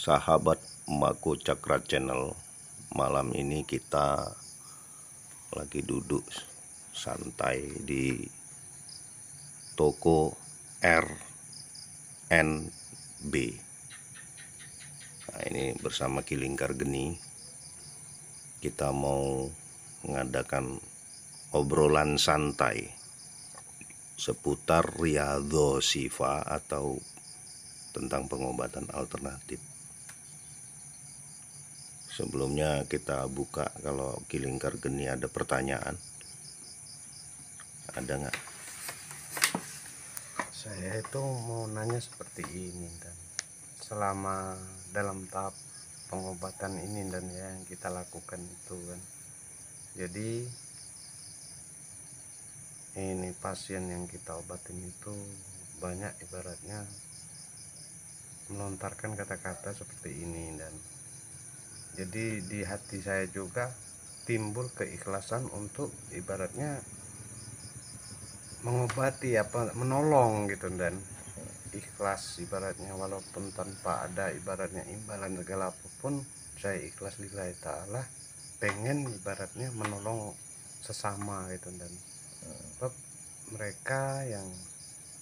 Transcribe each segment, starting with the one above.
Sahabat Mako Cakra Channel, malam ini kita lagi duduk santai di toko RNB. Nah, ini bersama Kilingkar Geni kita mau mengadakan obrolan santai seputar Riyadho Shifa atau tentang pengobatan alternatif. Sebelumnya kita buka, kalau Kilingkar Geni ada pertanyaan, ada nggak? Saya itu mau nanya seperti ini, dan selama dalam tahap pengobatan ini dan yang kita lakukan itu kan, jadi ini pasien yang kita obatin itu banyak ibaratnya melontarkan kata-kata seperti ini, dan jadi di hati saya juga timbul keikhlasan untuk ibaratnya mengobati menolong gitu, dan ikhlas ibaratnya walaupun tanpa ada ibaratnya imbalan segala apapun, saya ikhlas lillahi ta'ala, pengen ibaratnya menolong sesama gitu. Dan mereka yang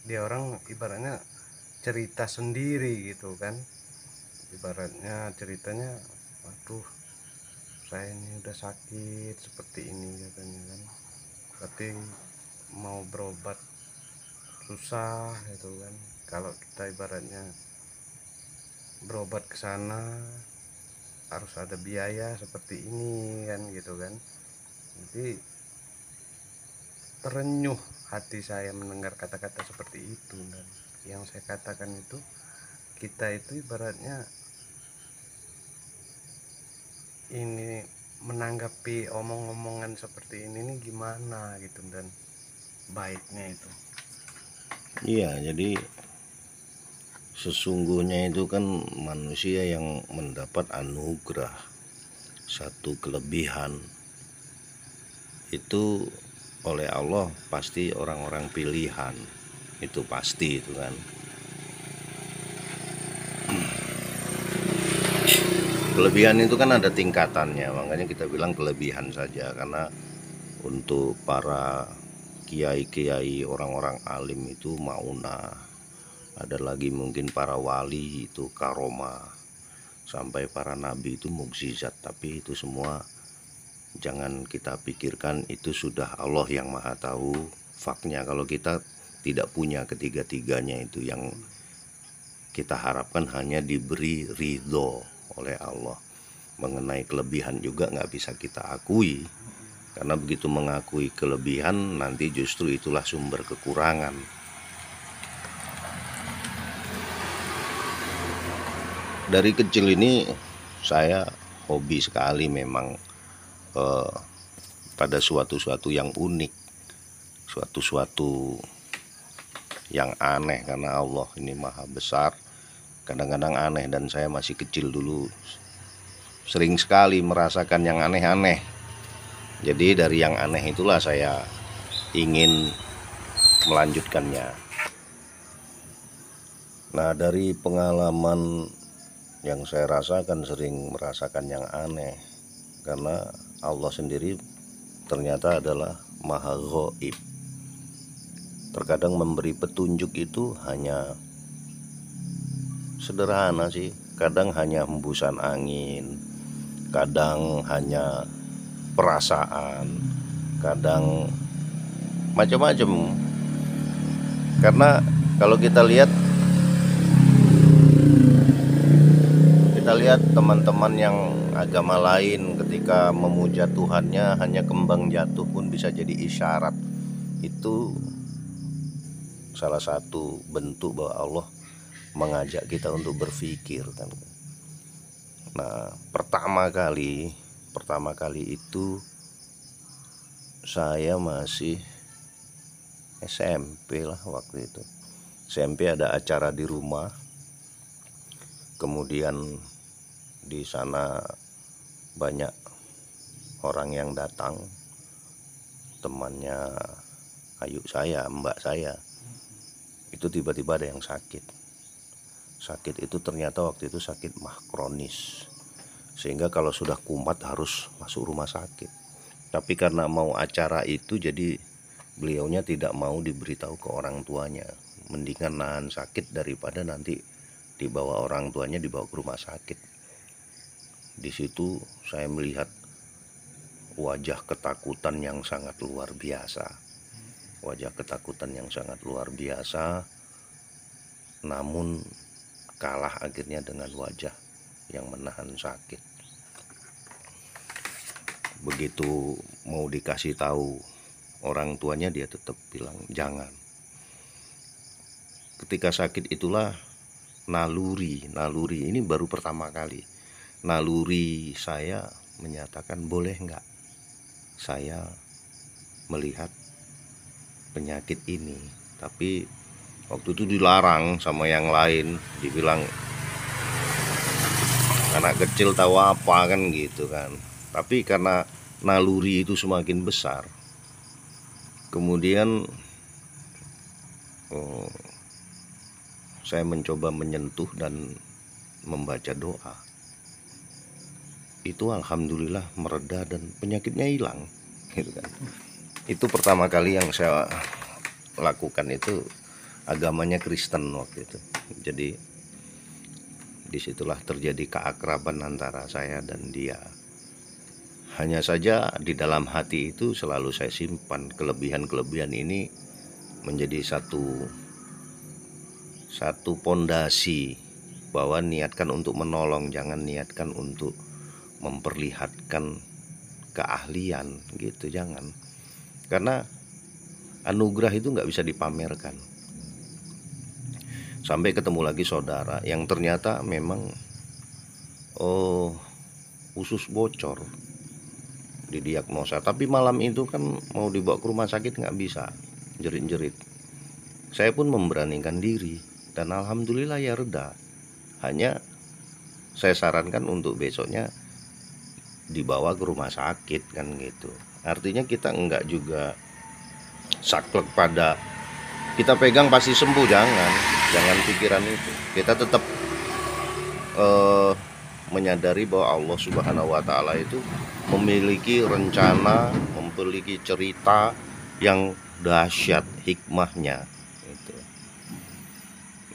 dia orang ibaratnya cerita sendiri gitu kan, ibaratnya ceritanya, waduh saya ini udah sakit seperti ini katanya kan, tapi mau berobat susah gitu kan, kalau kita ibaratnya berobat ke sana harus ada biaya seperti ini kan gitu kan. Jadi terenyuh hati saya mendengar kata-kata seperti itu, dan yang saya katakan itu, kita itu ibaratnya ini menanggapi omong-omongan seperti ini gimana gitu, dan baiknya itu. Iya, jadi sesungguhnya itu kan manusia yang mendapat anugerah, satu kelebihan itu oleh Allah pasti orang-orang pilihan, itu pasti itu kan. Kelebihan itu kan ada tingkatannya, makanya kita bilang kelebihan saja, karena untuk para kiai-kiai, orang-orang alim itu maunah, ada lagi mungkin para wali itu karomah, sampai para nabi itu mukjizat. Tapi itu semua jangan kita pikirkan itu sudah Allah yang maha tahu faknya. Kalau kita tidak punya ketiga-tiganya itu, yang kita harapkan hanya diberi ridho oleh Allah. Mengenai kelebihan juga nggak bisa kita akui, karena begitu mengakui kelebihan nanti justru itulah sumber kekurangan. Dari kecil ini saya hobi sekali memang pada suatu-suatu yang unik, suatu-suatu yang aneh, karena Allah ini maha besar. Kadang-kadang aneh, dan saya masih kecil dulu sering sekali merasakan yang aneh-aneh. Jadi dari yang aneh itulah saya ingin melanjutkannya. Nah, dari pengalaman yang saya rasakan, sering merasakan yang aneh, karena Allah sendiri ternyata adalah maha ghaib. Terkadang memberi petunjuk itu hanya sederhana sih, kadang hanya hembusan angin, kadang hanya perasaan, kadang macam-macam. Karena kalau kita lihat teman-teman yang agama lain ketika memuja Tuhannya hanya kembang jatuh pun bisa jadi isyarat. Itu salah satu bentuk bahwa Allah mengajak kita untuk berpikir kan. Nah, pertama kali itu saya masih SMP lah waktu itu. SMP ada acara di rumah. Kemudian di sana banyak orang yang datang, temannya ayu saya, mbak saya. Itu tiba-tiba ada yang sakit. sakit itu ternyata waktu itu sakit mah kronis, sehingga kalau sudah kumat harus masuk rumah sakit. Tapi karena mau acara itu, jadi beliaunya tidak mau diberitahu ke orang tuanya, mendingan nahan sakit daripada nanti dibawa orang tuanya, dibawa ke rumah sakit. Di situ saya melihat wajah ketakutan yang sangat luar biasa, namun kalah akhirnya dengan wajah yang menahan sakit. Begitu mau dikasih tahu orang tuanya, dia tetap bilang jangan. Ketika sakit itulah naluri ini baru pertama kali naluri saya menyatakan, boleh nggak saya melihat penyakit ini. Tapi waktu itu dilarang sama yang lain, dibilang anak kecil tahu apa kan gitu kan. Tapi karena naluri itu semakin besar, kemudian saya mencoba menyentuh dan membaca doa. Itu alhamdulillah mereda dan penyakitnya hilang gitu kan. Itu pertama kali yang saya lakukan. Itu agamanya Kristen waktu itu. Jadi disitulah terjadi keakraban antara saya dan dia. Hanya saja di dalam hati itu selalu saya simpan kelebihan ini menjadi satu pondasi, bahwa niatkan untuk menolong, jangan niatkan untuk memperlihatkan keahlian gitu, jangan. Karena anugerah itu nggak bisa dipamerkan. Sampai ketemu lagi saudara yang ternyata memang usus bocor, didiagnosa. Tapi malam itu kan mau dibawa ke rumah sakit nggak bisa, jerit-jerit. Saya pun memberanikan diri dan alhamdulillah ya reda. Hanya saya sarankan untuk besoknya dibawa ke rumah sakit kan gitu. Artinya kita enggak juga saklek pada kita pegang pasti sembuh, jangan pikiran itu. Kita tetap menyadari bahwa Allah Subhanahu wa Ta'ala itu memiliki rencana, memiliki cerita yang dahsyat hikmahnya gitu.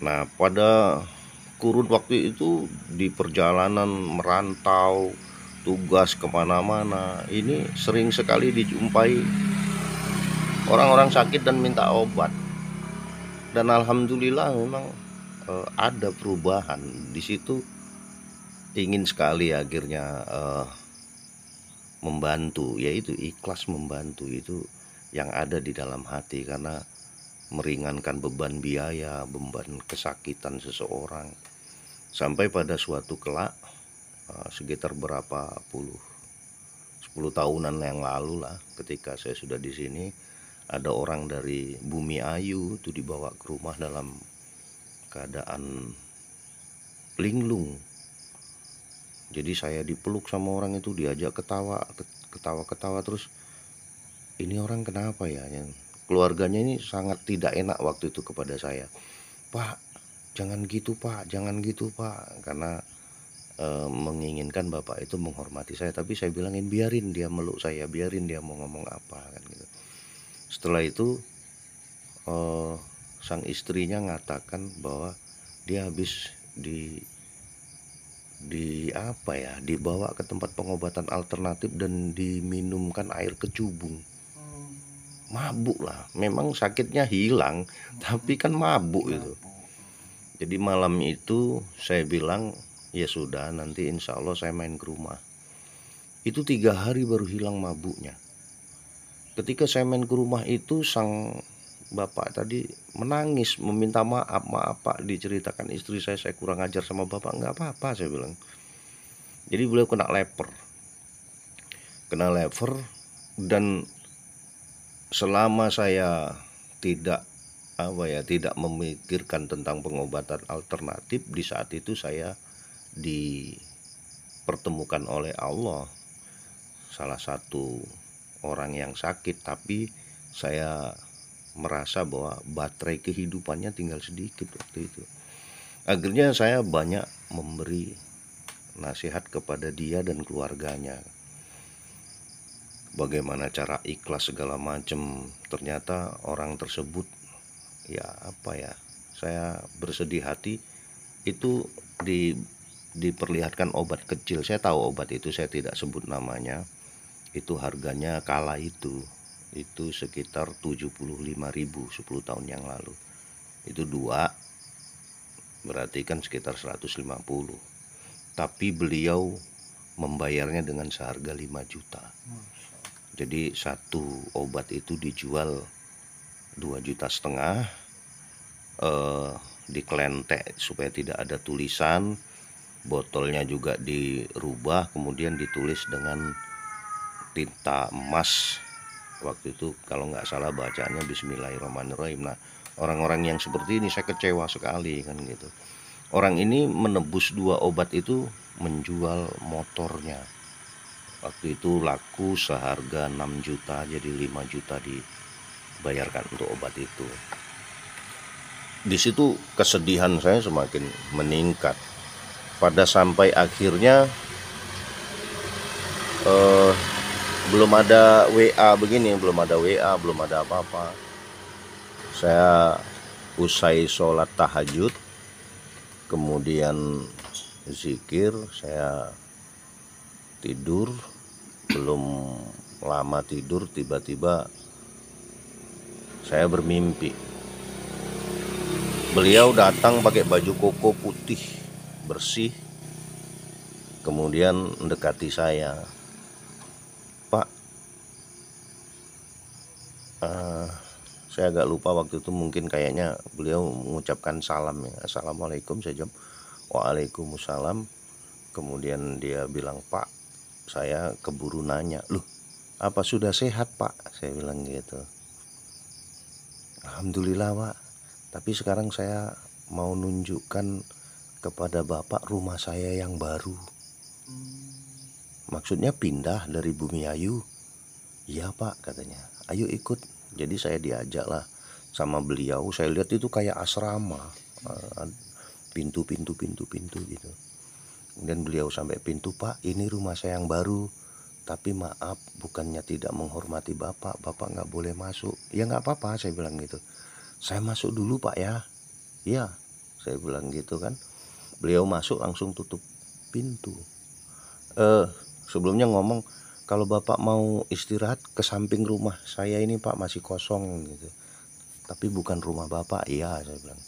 Nah, pada kurun waktu itu di perjalanan merantau, tugas kemana-mana, ini sering sekali dijumpai orang-orang sakit dan minta obat. Dan alhamdulillah memang ada perubahan di situ. Ingin sekali akhirnya membantu, yaitu ikhlas membantu itu yang ada di dalam hati, karena meringankan beban biaya, beban kesakitan seseorang. Sampai pada suatu kelak, sekitar berapa 10 tahunan yang lalu lah, ketika saya sudah di sini, ada orang dari Bumi Ayu itu dibawa ke rumah dalam keadaan linglung. Jadi saya dipeluk sama orang itu, diajak ketawa terus, ini orang kenapa ya? Keluarganya ini sangat tidak enak waktu itu kepada saya. Pak, jangan gitu Pak, jangan gitu Pak. Karena menginginkan bapak itu menghormati saya. Tapi saya bilangin biarin dia meluk saya, biarin dia mau ngomong apa kan gitu. Setelah itu sang istrinya ngatakan bahwa dia habis dibawa ke tempat pengobatan alternatif dan diminumkan air kecubung. Mabuk lah, memang sakitnya hilang, tapi kan mabuk itu. Jadi malam itu saya bilang, ya sudah, nanti insya Allah saya main ke rumah. Itu 3 hari baru hilang mabuknya. Ketika saya main ke rumah itu, sang bapak tadi menangis, meminta maaf Pak, diceritakan istri saya kurang ajar sama bapak. Enggak apa-apa, saya bilang. Jadi beliau kena leper dan selama saya tidak memikirkan tentang pengobatan alternatif, di saat itu saya dipertemukan oleh Allah salah satu orang yang sakit, tapi saya merasa bahwa baterai kehidupannya tinggal sedikit waktu itu. Akhirnya saya banyak memberi nasihat kepada dia dan keluarganya, bagaimana cara ikhlas segala macam. Ternyata orang tersebut, ya apa ya, saya bersedih hati. Itu diperlihatkan obat kecil. Saya tahu obat itu, saya tidak sebut namanya. Itu harganya kala itu sekitar 75.000 10 tahun yang lalu. Itu dua, berarti kan sekitar 150. Tapi beliau membayarnya dengan seharga 5 juta. Jadi satu obat itu dijual 2,5 juta, diklentek supaya tidak ada tulisan. Botolnya juga dirubah, kemudian ditulis dengan tinta emas. Waktu itu kalau nggak salah bacaannya Bismillahirrahmanirrahim. Nah, orang-orang yang seperti ini saya kecewa sekali kan gitu. Orang ini menebus dua obat itu menjual motornya. Waktu itu laku seharga 6 juta, jadi 5 juta dibayarkan untuk obat itu. Di situ kesedihan saya semakin meningkat. Pada sampai akhirnya belum ada WA begini, belum ada WA, belum ada apa-apa. Saya usai sholat tahajud, kemudian zikir, saya tidur. Belum lama tidur, tiba-tiba saya bermimpi. Beliau datang pakai baju koko putih bersih, kemudian mendekati saya. Pak, saya agak lupa waktu itu, mungkin kayaknya beliau mengucapkan salam ya. Assalamualaikum, saya jawab waalaikumsalam. Kemudian dia bilang, Pak, saya keburu nanya. Loh, apa sudah sehat Pak? Saya bilang gitu. Alhamdulillah Pak, tapi sekarang saya mau nunjukkan kepada Bapak rumah saya yang baru. Maksudnya pindah dari Bumi Ayu? Iya Pak, katanya. Ayo ikut. Jadi saya diajak lah sama beliau. Saya lihat itu kayak asrama, pintu gitu. Kemudian beliau sampai pintu, Pak, ini rumah saya yang baru. Tapi maaf, bukannya tidak menghormati Bapak, Bapak nggak boleh masuk. Ya nggak apa-apa, saya bilang gitu. Saya masuk dulu Pak ya. Iya, saya bilang gitu kan. Beliau masuk langsung tutup pintu. Sebelumnya ngomong, kalau Bapak mau istirahat ke samping rumah saya ini Pak, masih kosong gitu. Tapi bukan rumah Bapak. Iya, saya bilang.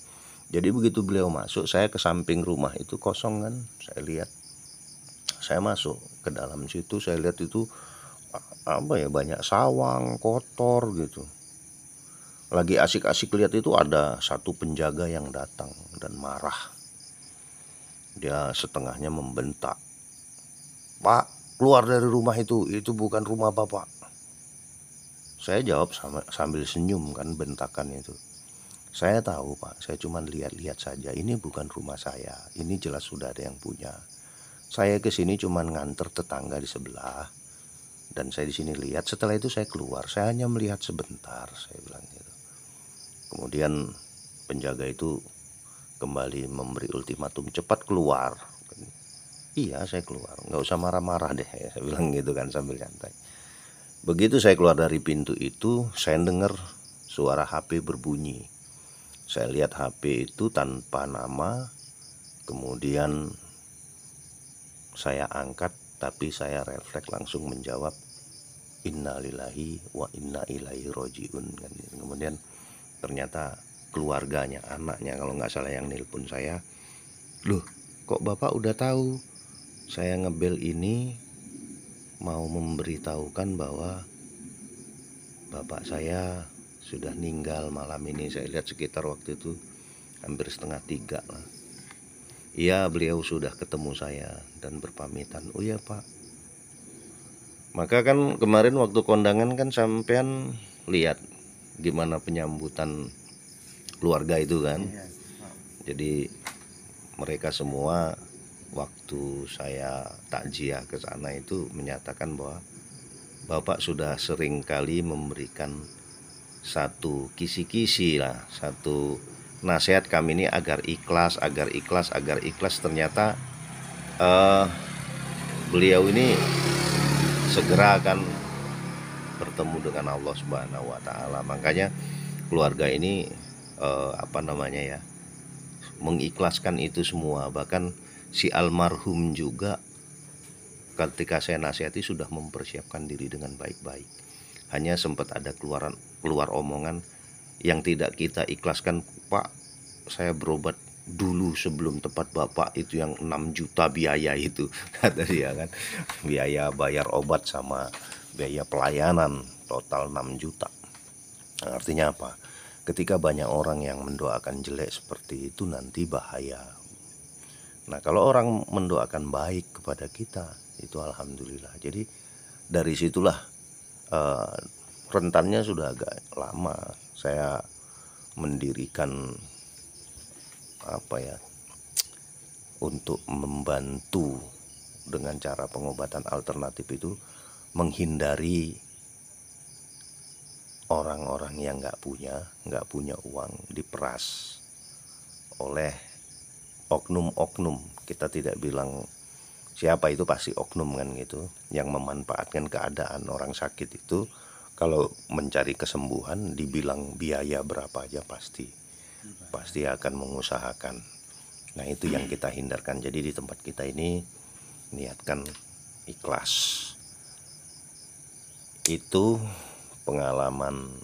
Jadi begitu beliau masuk, saya ke samping rumah itu kosong kan. Saya lihat, saya masuk ke dalam situ, saya lihat itu apa ya, banyak sawang kotor gitu. Lagi asik-asik lihat itu ada satu penjaga yang datang dan marah. Dia setengahnya membentak, Pak, keluar dari rumah itu bukan rumah Bapak. Saya jawab sambil senyum kan, bentakan itu. Saya tahu Pak, saya cuma lihat-lihat saja, ini bukan rumah saya, ini jelas sudah ada yang punya. Saya kesini cuma nganter tetangga di sebelah, dan saya di sini lihat. Setelah itu saya keluar, saya hanya melihat sebentar, saya bilang gitu. Kemudian penjaga itu kembali memberi ultimatum, cepat keluar. Iya, saya keluar, nggak usah marah-marah deh, saya bilang gitu kan sambil santai. Begitu saya keluar dari pintu itu, saya dengar suara HP berbunyi. Saya lihat HP itu tanpa nama, kemudian saya angkat, tapi saya refleks langsung menjawab, innalillahi wa inna ilaihi rojiun. Kemudian ternyata keluarganya, anaknya kalau nggak salah yang nelpon saya. Loh, kok Bapak udah tahu? Saya ngebel ini mau memberitahukan bahwa Bapak saya sudah meninggal malam ini. Saya lihat sekitar waktu itu hampir 2:30 lah. Iya, beliau sudah ketemu saya dan berpamitan. Oh ya Pak. Maka kan kemarin waktu kondangan kan sampean lihat gimana penyambutan keluarga itu kan. Jadi mereka semua waktu saya takziah ke sana itu menyatakan bahwa Bapak sudah sering kali memberikan satu kisi-kisi lah, satu nasihat kami ini agar ikhlas, agar ikhlas, agar ikhlas. Ternyata eh, beliau ini segera akan bertemu dengan Allah Subhanahu wa taala. Makanya keluarga ini apa namanya ya, mengikhlaskan itu semua. Bahkan si almarhum juga ketika saya nasihati sudah mempersiapkan diri dengan baik-baik. Hanya sempat ada keluar omongan yang tidak kita ikhlaskan, Pak, saya berobat dulu sebelum tepat Bapak itu yang 6 juta biaya itu kata dia kan, biaya bayar obat sama biaya pelayanan total 6 juta. Nah, artinya apa? Ketika banyak orang yang mendoakan jelek seperti itu nanti bahaya. Nah, kalau orang mendoakan baik kepada kita itu alhamdulillah. Jadi dari situlah eh, rentannya sudah agak lama saya mendirikan apa ya, untuk membantu dengan cara pengobatan alternatif itu, menghindari orang-orang yang nggak punya uang diperas oleh oknum-oknum. Kita tidak bilang siapa, itu pasti oknum kan gitu, yang memanfaatkan keadaan orang sakit itu. Kalau mencari kesembuhan dibilang biaya berapa aja pasti akan mengusahakan. Nah, itu yang kita hindarkan. Jadi di tempat kita ini niatkan ikhlas. Itu pengalaman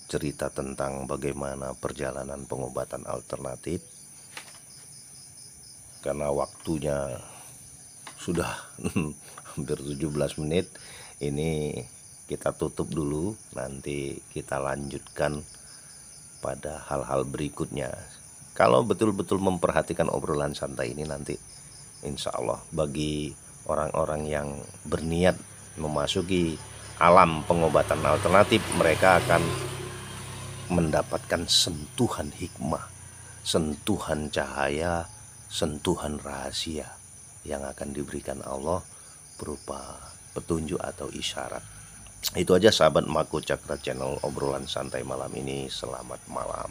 cerita tentang bagaimana perjalanan pengobatan alternatif. Karena waktunya sudah hampir 17 menit, ini kita tutup dulu, nanti kita lanjutkan pada hal-hal berikutnya. Kalau betul-betul memperhatikan obrolan santai ini, nanti insya Allah bagi orang-orang yang berniat memasuki alam pengobatan alternatif, mereka akan mendapatkan sentuhan hikmah, sentuhan cahaya, sentuhan rahasia yang akan diberikan Allah berupa petunjuk atau isyarat. Itu aja sahabat Mako Cakra Channel, obrolan santai malam ini. Selamat malam.